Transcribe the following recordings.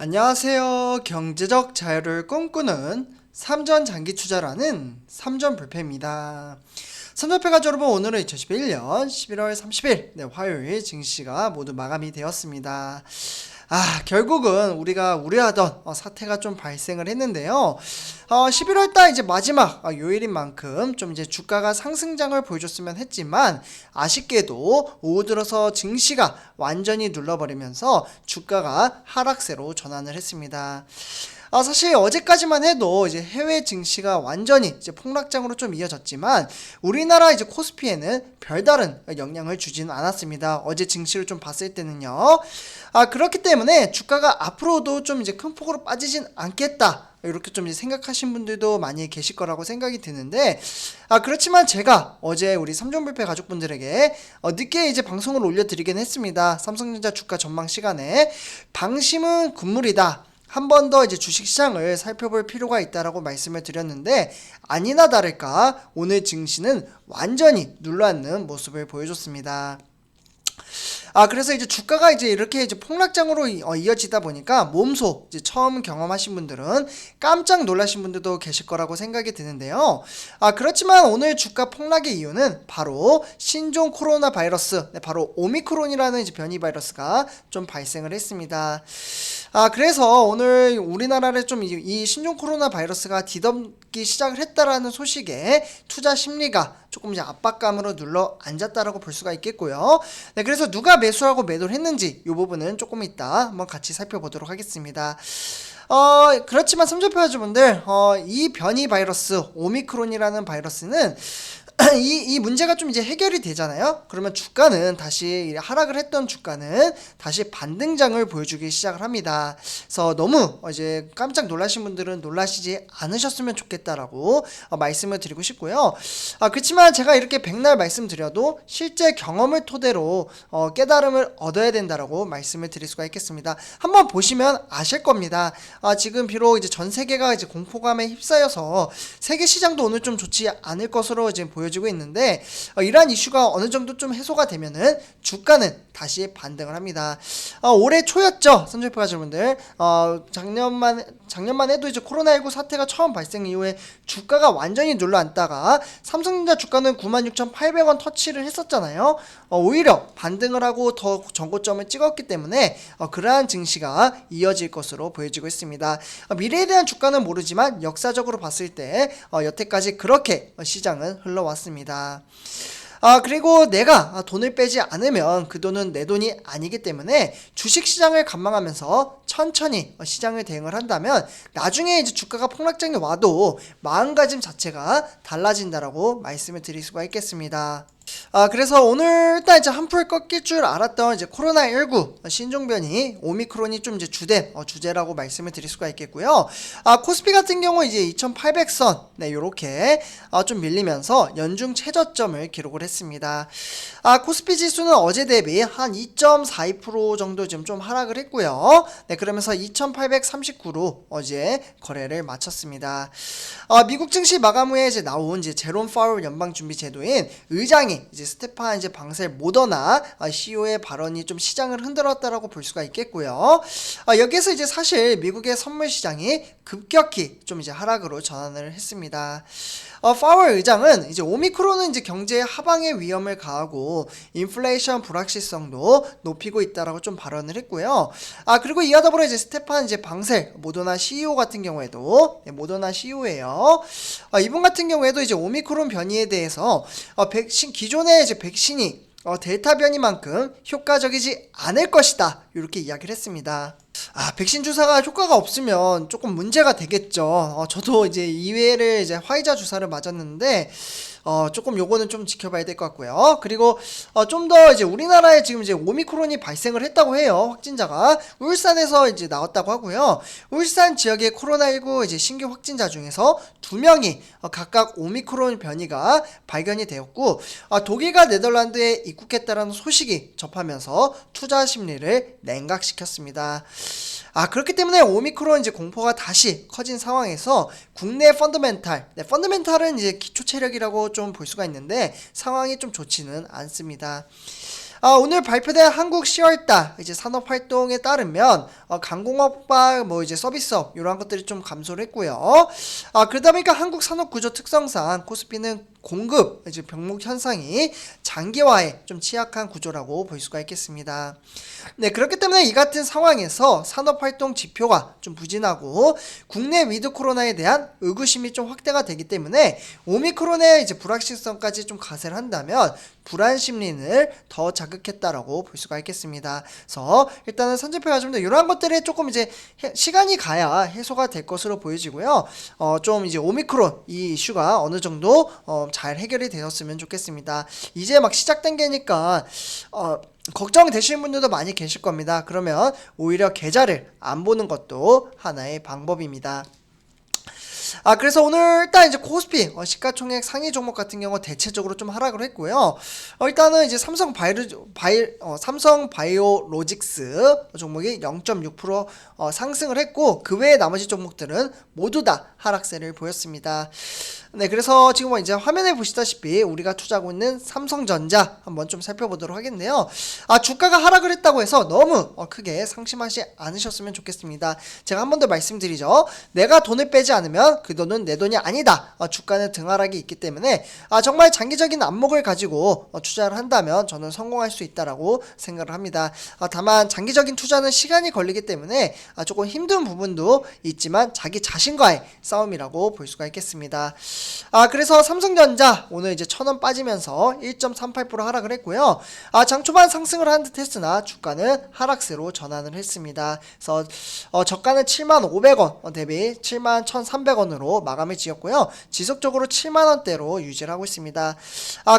안녕하세요. 경제적 자유를 꿈꾸는 삼전 장기 투자라는 삼전불패입니다. 삼전불패 가족 여러분, 오늘은 2011년 11월 30일 화요일 증시가 모두 마감이 되었습니다. 결국은 우리가 우려하던 사태가 좀 발생을 했는데요. 11월달 이제 마지막 요일인 만큼 좀 이제 주가가 상승장을 보여줬으면 했지만, 아쉽게도 오후 들어서 증시가 완전히 눌러버리면서 주가가 하락세로 전환을 했습니다. 사실 어제까지만 해도 이제 해외 증시가 완전히 이제 폭락장으로 좀 이어졌지만, 우리나라 이제 코스피에는 별다른 영향을 주지는 않았습니다. 어제 증시를 좀 봤을 때는요. 그렇기 때문에 주가가 앞으로도 좀 이제 큰 폭으로 빠지진 않겠다, 이렇게 좀 이제 생각하신 분들도 많이 계실 거라고 생각이 드는데, 그렇지만 제가 어제 우리 삼종불패 가족분들에게 늦게 이제 방송을 올려드리긴 했습니다. 삼성전자 주가 전망 시간에 방심은 금물이다, 한 번 더 이제 주식시장을 살펴볼 필요가 있다라고 말씀을 드렸는데, 아니나 다를까 오늘 증시는 완전히 눌러앉는 모습을 보여줬습니다. 그래서 이제 주가가 이제 이렇게 이제 폭락장으로 이어지다 보니까 몸소 이제 처음 경험하신 분들은 깜짝 놀라신 분들도 계실 거라고 생각이 드는데요. 그렇지만 오늘 주가 폭락의 이유는 바로 신종 코로나 바이러스, 바로 오미크론이라는 이제 변이 바이러스가 좀 발생을 했습니다. 그래서 오늘 우리나라를 좀 이 신종 코로나 바이러스가 뒤덮기 시작을 했다라는 소식에 투자 심리가 조금 이제 압박감으로 눌러 앉았다라고 볼 수가 있겠고요. 그래서 누가 매수하고 매도를 했는지 이 부분은 조금 이따 한번 같이 살펴보도록 하겠습니다. 그렇지만 삼전표주분들, 이 변이 바이러스 오미크론이라는 바이러스는 이 문제가 좀 이제 해결이 되잖아요. 그러면 주가는 다시 하락을 했던 주가는 다시 반등장을 보여주기 시작을 합니다. 그래서 너무 이제 깜짝 놀라신 분들은 놀라시지 않으셨으면 좋겠다라고 말씀을 드리고 싶고요. 그렇지만 제가 이렇게 백날 말씀드려도 실제 경험을 토대로 깨달음을 얻어야 된다라고 말씀을 드릴 수가 있겠습니다. 한번 보시면 아실 겁니다. 지금 비록 이제 전 세계가 이제 공포감에 휩싸여서 세계 시장도 오늘 좀 좋지 않을 것으로 지금 보여지고 있는데, 이러한 이슈가 어느 정도 좀 해소가 되면은 주가는 다시 반등을 합니다. 올해 초였죠, 선조표 가족분들. 작년만 해도 이제 코로나19 사태가 처음 발생 이후에 주가가 완전히 눌러앉다가 삼성전자 주가는 96,800원 터치를 했었잖아요. 오히려 반등을 하고 더 전고점을 찍었기 때문에 그러한 증시가 이어질 것으로 보여지고 있습니다. 미래에 대한 주가는 모르지만 역사적으로 봤을 때 여태까지 그렇게 시장은 흘러왔습니다. 그리고 내가 돈을 빼지 않으면 그 돈은 내 돈이 아니기 때문에 주식시장을 관망하면서 천천히 시장을 대응을 한다면 나중에 이제 주가가 폭락장에 와도 마음가짐 자체가 달라진다라고 말씀을 드릴 수가 있겠습니다. 그래서 오늘 일단 이제 한풀 꺾일 줄 알았던 이제 코로나19 신종변이 오미크론이 좀 이제 주제라고 말씀을 드릴 수가 있겠고요. 코스피 같은 경우 이제 2800선 요렇게 좀 밀리면서 연중 최저점을 기록을 했습니다. 코스피 지수는 어제 대비 한 2.42% 정도 지금 좀 하락을 했고요. 그러면서 2839로 어제 거래를 마쳤습니다. 미국 증시 마감 후에 이제 나온 이제 제롬 파월 연방준비제도인 의장이 이제 스테판 이제 방셀 모더나 CEO의 발언이 좀 시장을 흔들었다라고 볼 수가 있겠고요. 여기에서 이제 사실 미국의 선물 시장이 급격히 좀 이제 하락으로 전환을 했습니다. 파월 의장은 이제 오미크론은 이제 경제 하방의 위험을 가하고 인플레이션 불확실성도 높이고 있다라고 좀 발언을 했고요. 그리고 이와 더불어 이제 스테판 이제 방셀 모더나 CEO 같은 경우에도 모더나 CEO예요. 이분 같은 경우에도 이제 오미크론 변이에 대해서 기존의 이제 백신이 델타 변이만큼 효과적이지 않을 것이다, 이렇게 이야기를 했습니다. 백신 주사가 효과가 없으면 조금 문제가 되겠죠. 저도 이제 2회를 이제 화이자 주사를 맞았는데 조금 요거는 좀 지켜봐야 될 것 같고요. 그리고 좀 더 이제 우리나라에 지금 이제 오미크론이 발생을 했다고 해요. 확진자가 울산에서 이제 나왔다고 하고요. 울산 지역의 코로나19 이제 신규 확진자 중에서 2명이 각각 오미크론 변이가 발견이 되었고, 독일과 네덜란드에 입국했다라는 소식이 접하면서 투자 심리를 냉각시켰습니다. 그렇기 때문에 오미크론 이제 공포가 다시 커진 상황에서 국내 펀더멘탈은 이제 기초 체력이라고 좀 볼 수가 있는데 상황이 좀 좋지는 않습니다. 오늘 발표된 한국 10월달 이제 산업활동에 따르면 강공업과 뭐 이제 서비스업 이러한 것들이 좀 감소를 했고요. 그러다 보니까 한국 산업구조 특성상 코스피는 공급 이제 병목 현상이 장기화에 좀 취약한 구조라고 볼 수가 있겠습니다. 네, 그렇기 때문에 이 같은 상황에서 산업활동 지표가 좀 부진하고 국내 위드 코로나에 대한 의구심이 좀 확대가 되기 때문에 오미크론의 이제 불확실성까지 좀 가세를 한다면 불안 심리를 더 자극했다라고 볼 수가 있겠습니다. 그래서 일단은 선제표 가지고 이러한 것들이 조금 이제 시간이 가야 해소가 될 것으로 보여지고요. 좀 이제 오미크론 이 이슈가 어느 정도 잘 해결이 되었으면 좋겠습니다. 이제 막 시작된 게니까 걱정되시는 분들도 많이 계실 겁니다. 그러면 오히려 계좌를 안 보는 것도 하나의 방법입니다. 그래서 오늘 일단 이제 코스피 시가총액 상위 종목 같은 경우 대체적으로 좀 하락을 했고요. 일단은 이제 삼성 바이오로직스 종목이 0.6% 상승을 했고 그 외의 나머지 종목들은 모두 다 하락세를 보였습니다. 네, 그래서 지금 이제 화면에 보시다시피 우리가 투자하고 있는 삼성전자 한번 좀 살펴보도록 하겠는데요. 주가가 하락을 했다고 해서 너무 크게 상심하지 않으셨으면 좋겠습니다. 제가 한 번 더 말씀드리죠. 내가 돈을 빼지 않으면 그 돈은 내 돈이 아니다. 주가는 등하락이 있기 때문에 정말 장기적인 안목을 가지고 투자를 한다면 저는 성공할 수 있다라고 생각을 합니다. 다만 장기적인 투자는 시간이 걸리기 때문에 조금 힘든 부분도 있지만 자기 자신과의 싸움이라고 볼 수가 있겠습니다. 그래서 삼성전자 오늘 이제 1,000원 빠지면서 1.38% 하락을 했고요. 장 초반 상승을 한 듯 했으나 주가는 하락세로 전환을 했습니다. 그래서 저가는 75,500원 대비 71,300원으로 마감을 지었고요. 지속적으로 7만원대로 유지를 하고 있습니다.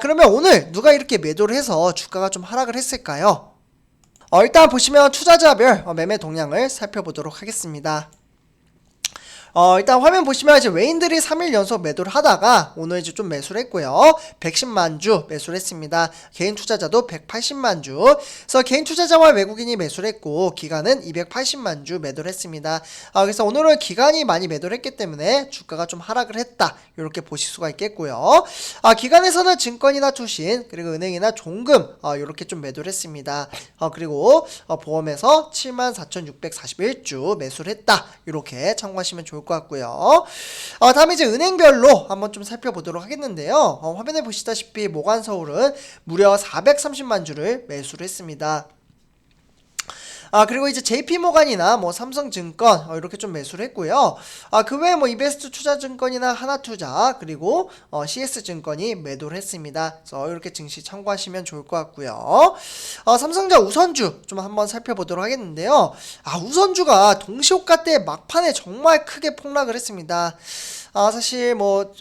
그러면 오늘 누가 이렇게 매도를 해서 주가가 좀 하락을 했을까요? 일단 보시면 투자자별 매매 동향을 살펴보도록 하겠습니다. 일단 화면 보시면 이제 외인들이 3일 연속 매도를 하다가 오늘 이제 좀 매수를 했고요. 110만 주 매수를 했습니다. 개인 투자자도 180만 주. 그래서 개인 투자자와 외국인이 매수를 했고 기관은 280만 주 매도를 했습니다. 그래서 오늘은 기관이 많이 매도를 했기 때문에 주가가 좀 하락을 했다. 이렇게 보실 수가 있겠고요. 기관에서는 증권이나 투신 그리고 은행이나 종금 이렇게 좀 매도를 했습니다. 그리고 보험에서 74,641주 매수를 했다. 이렇게 참고하시면 좋을 것 같고요. 다음에 이제 은행별로 한번 좀 살펴보도록 하겠는데요. 화면에 보시다시피 모관서울은 무려 430만 주를 매수를 했습니다. 그리고 이제 JP모간이나 뭐 삼성증권 이렇게 좀 매수를 했고요. 그 외에 뭐 이베스트 투자증권이나 하나투자 그리고 CS증권이 매도를 했습니다. 그래서 이렇게 증시 참고하시면 좋을 것 같고요. 삼성전자 우선주 좀 한번 살펴보도록 하겠는데요. 우선주가 동시호가 때 막판에 정말 크게 폭락을 했습니다. 사실 뭐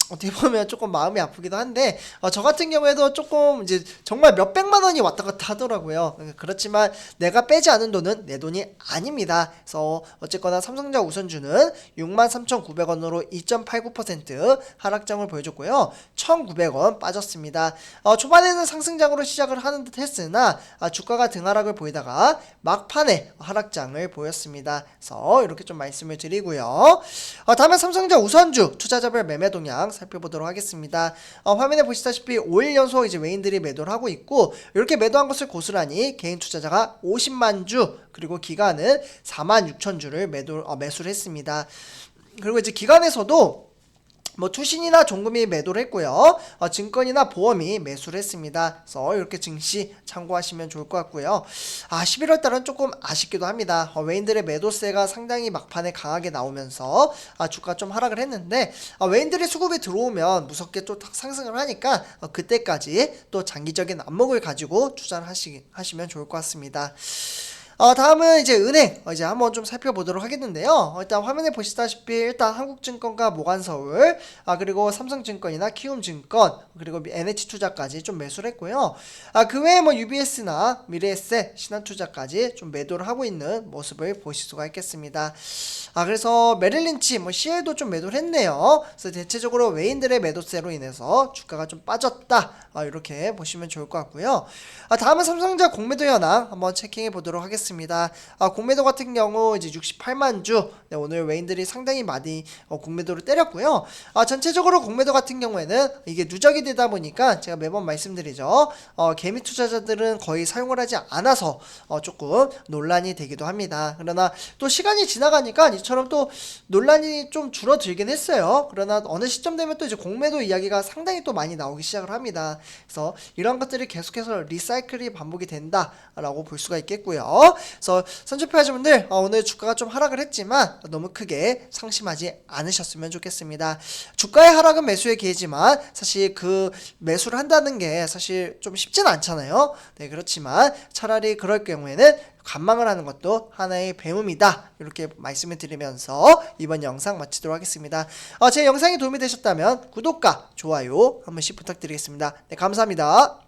어떻게 보면 조금 마음이 아프기도 한데 저 같은 경우에도 조금 이제 정말 몇백만 원이 왔다 갔다 하더라고요. 그렇지만 내가 빼지 않은 돈은 내 돈이 아닙니다. 그래서 어쨌거나 삼성전자 우선주는 63,900원으로 2.89% 하락장을 보여줬고요. 1,900원 빠졌습니다. 초반에는 상승장으로 시작을 하는 듯 했으나 주가가 등하락을 보이다가 막판에 하락장을 보였습니다. 그래서 이렇게 좀 말씀을 드리고요. 다음에 삼성전자 우선주 투자자별 매매 동향 살펴보도록 하겠습니다. 화면에 보시다시피 5일 연속 이제 외인들이 매도를 하고 있고 이렇게 매도한 것을 고스란히 개인 투자자가 50만 주 그리고 기관은 46,000주를 매수를 했습니다. 그리고 이제 기관에서도 뭐 투신이나 종금이 매도를 했고요. 증권이나 보험이 매수를 했습니다. 그래서 이렇게 증시 참고하시면 좋을 것 같고요. 11월 달은 조금 아쉽기도 합니다. 외인들의 매도세가 상당히 막판에 강하게 나오면서 주가 좀 하락을 했는데 외인들의 수급이 들어오면 무섭게 또 상승을 하니까 그때까지 또 장기적인 안목을 가지고 투자를 하시면 좋을 것 같습니다. 다음은 이제 은행 이제 한번 좀 살펴보도록 하겠는데요. 일단 화면에 보시다시피 일단 한국증권과 모관서울 그리고 삼성증권이나 키움증권 그리고 NH투자까지 좀 매수를 했고요. 그 외에 뭐 UBS나 미래에셋, 신한투자까지 좀 매도를 하고 있는 모습을 보실 수가 있겠습니다. 그래서 메릴린치 뭐 CL도 좀 매도를 했네요. 그래서 대체적으로 외인들의 매도세로 인해서 주가가 좀 빠졌다. 이렇게 보시면 좋을 것 같고요. 다음은 삼성전자 공매도 현황 한번 체킹해 보도록 하겠습니다. 좋겠습니다. 공매도 같은 경우 이제 68만 주, 네, 오늘 외인들이 상당히 많이 공매도를 때렸고요. 전체적으로 공매도 같은 경우에는 이게 누적이 되다 보니까 제가 매번 말씀드리죠. 개미 투자자들은 거의 사용을 하지 않아서 조금 논란이 되기도 합니다. 그러나 또 시간이 지나가니까 이처럼 또 논란이 좀 줄어들긴 했어요. 그러나 어느 시점 되면 또 이제 공매도 이야기가 상당히 또 많이 나오기 시작을 합니다. 그래서 이런 것들이 계속해서 리사이클이 반복이 된다라고 볼 수가 있겠고요. 그래서 선주표 하시분들 오늘 주가가 좀 하락을 했지만 너무 크게 상심하지 않으셨으면 좋겠습니다. 주가의 하락은 매수의 기회지만 사실 그 매수를 한다는 게 사실 좀 쉽진 않잖아요. 네, 그렇지만 차라리 그럴 경우에는 관망을 하는 것도 하나의 배움이다, 이렇게 말씀을 드리면서 이번 영상 마치도록 하겠습니다. 제 영상이 도움이 되셨다면 구독과 좋아요 한 번씩 부탁드리겠습니다. 네, 감사합니다.